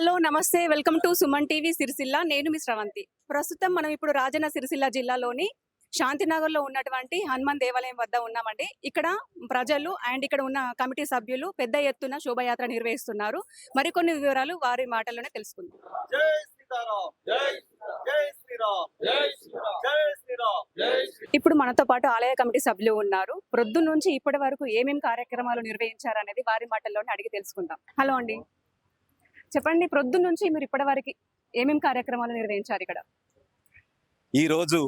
Hello నమస్తే welcome to Suman TV Sircilla. నేను మీ శ్రవంతి. ప్రస్తుతం మనం ఇప్పుడు రాజన్న సిరిసిల్ల జిల్లాలోని శాంతినగర్లో ఉన్నటువంటి హనుమాన్ దేవాలయం వద్ద ఉన్నామండి. ఇక్కడ ప్రజలు అండ్ ఇక్కడ ఉన్న కమిటీ సభ్యులు పెద్ద ఎత్తున శోభయాత్ర నిర్వహిస్తున్నారు. మరికొన్ని వివరాలు వారి మాటల్లోనే తెలుసుకుందాం. జై సీతారాం జై జై శ్రీరామ్ జై శ్రీరామ్ జై శ్రీరామ్ జై. ఇప్పుడు మనతో పాటు ఆలయ కమిటీ సభ్యులు ఉన్నారు. ప్రొద్దు నుంచి ఇప్పటి వరకు ఏమేమి కార్యక్రమాలు నిర్వహించారు అనేది వారి మాటల్లోనే అడిగి తెలుసుకుందాం. హలో అండి, చెప్పండి, ప్రొద్దు నుంచి మీరు ఇప్పటి వరకు ఏమేమి కార్యక్రమాలు నిర్వహించారు ఇక్కడ? ఈరోజు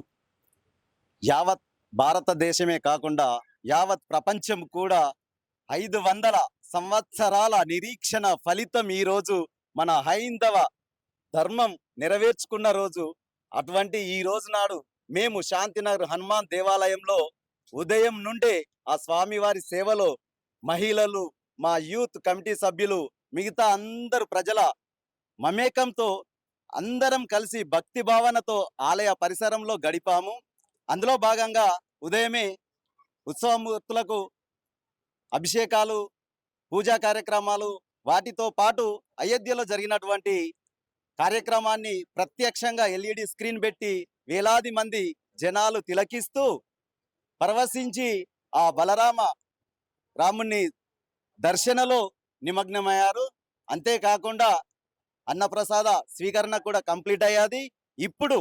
యావత్ భారతదేశమే కాకుండా యావత్ ప్రపంచం కూడా 500 సంవత్సరాల నిరీక్షణ ఫలితం ఈరోజు మన హైందవ ధర్మం నెరవేర్చుకున్న రోజు. అటువంటి ఈ రోజు నాడు మేము శాంతినగర్ హనుమాన్ దేవాలయంలో ఉదయం నుండే ఆ స్వామివారి సేవలో మహిళలు, మా యూత్ కమిటీ సభ్యులు, మిగతా అందరు ప్రజల మమేకంతో అందరం కలిసి భక్తి భావనతో ఆలయ పరిసరంలో గడిపాము. అందులో భాగంగా ఉదయమే ఉత్సవమూర్తులకు అభిషేకాలు, పూజా కార్యక్రమాలు, వాటితో పాటు అయోధ్యలో జరిగినటువంటి కార్యక్రమాన్ని ప్రత్యక్షంగా ఎల్ఈడి స్క్రీన్ పెట్టి వేలాది మంది జనాలు తిలకిస్తూ పరవశించి ఆ రాముని దర్శనలో నిమగ్నమయ్యారు. అంతేకాకుండా అన్నప్రసాద స్వీకరణ కూడా కంప్లీట్ అయ్యాది. ఇప్పుడు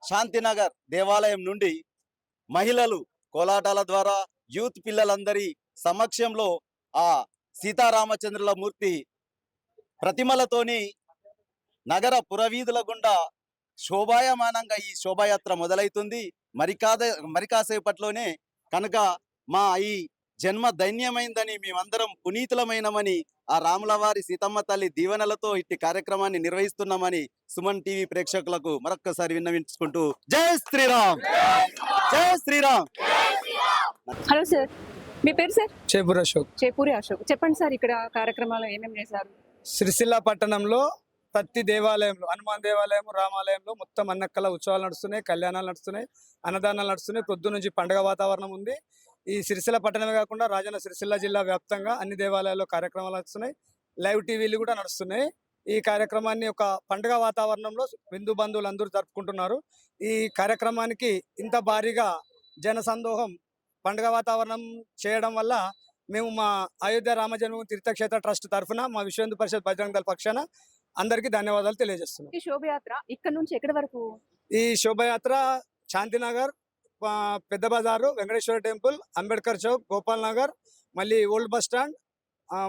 శాంతినగర్ దేవాలయం నుండి మహిళలు కోలాటాల ద్వారా యూత్ పిల్లలందరి సమక్షంలో ఆ సీతారామచంద్రుల మూర్తి ప్రతిమలతోని నగర పురవీధుల గుండా శోభాయమానంగా ఈ శోభాయాత్ర మొదలవుతుంది. మరి కాసేపట్లోనే కనుక మా ఈ జన్మ ధన్యమైందని, మేమందరం పునీతులమైనమని, ఆ రాములవారి సీతమ్మ తల్లి దీవెనలతో ఇట్టి కార్యక్రమాన్ని నిర్వహిస్తున్నామని సుమన్ టీవీ ప్రేక్షకులకు మరొక్కసారి విన్నవించుకుంటూ జై శ్రీరామ్ జై శ్రీరామ్. హలో సార్, మీ పేరు సార్? చేపూరి అశోక్. చేపూరి అశోక్. చెప్పండి సార్, ఇక్కడ కార్యక్రమాలు ఏమేమి చేశారు? సిరిసిల్ల పట్టణంలో ప్రతి దేవాలయంలో, హనుమాన్ దేవాలయం, రామాలయంలో మొత్తం అన్నక్కల ఉత్సవాలు నడుస్తున్నాయి, కళ్యాణాలు నడుస్తున్నాయి, అన్నదానాలు నడుస్తున్నాయి. పొద్దు నుంచి పండుగ వాతావరణం ఉంది. ఈ సిరిసిల్ల పట్టణమే కాకుండా రాజన్న సిరిసిల్ల జిల్లా వ్యాప్తంగా అన్ని దేవాలయాల్లో కార్యక్రమాలు నడుస్తున్నాయి. లైవ్ టీవీలు కూడా నడుస్తున్నాయి. ఈ కార్యక్రమాన్ని ఒక పండుగ వాతావరణంలో బిందు బంధువులు అందరూ జరుపుకుంటున్నారు. ఈ కార్యక్రమానికి ఇంత భారీగా జనసందోహం పండుగ వాతావరణం చేయడం వల్ల మేము మా అయోధ్య రామజన్మభూమి తీర్థక్షేత్ర ట్రస్ట్ తరఫున మా విశ్వ హిందూ పరిషత్ బజరంగ దళ పక్షాన అందరికీ ధన్యవాదాలు తెలియజేస్తున్నాం. ఈ శోభయాత్ర ఇక్కడ నుంచి ఎక్కడి వరకు? ఈ శోభయాత్ర శాంతినగర్, పెద్ద బజారు, వెంకటేశ్వర టెంపుల్, అంబేద్కర్ చౌక్, గోపాల్ నగర్, మళ్ళీ ఓల్డ్ బస్ స్టాండ్,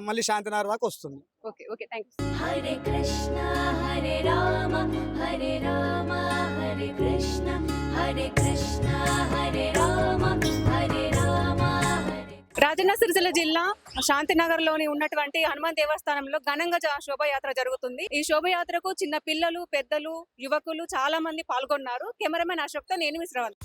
మళ్ళీ శాంతినగర్ దాకా వస్తుంది. Okay okay, thanks. Hare Krishna Hare Rama Hare Rama Hare Krishna Hare Krishna Hare Rama Hare Rama Hare. Rajanna Sircilla జిల్లా శాంతినగర్లోని ఉన్నటువంటి హనుమాన్ దేవస్థానంలో ఘనంగా శోభయాత్ర జరుగుతుంది. ఈ శోభయాత్రకు చిన్న పిల్లలు, పెద్దలు, యువకులు చాలా మంది పాల్గొన్నారు. కెమెరామెన్ అశోక్తో నేను మీ శ్రవంతి.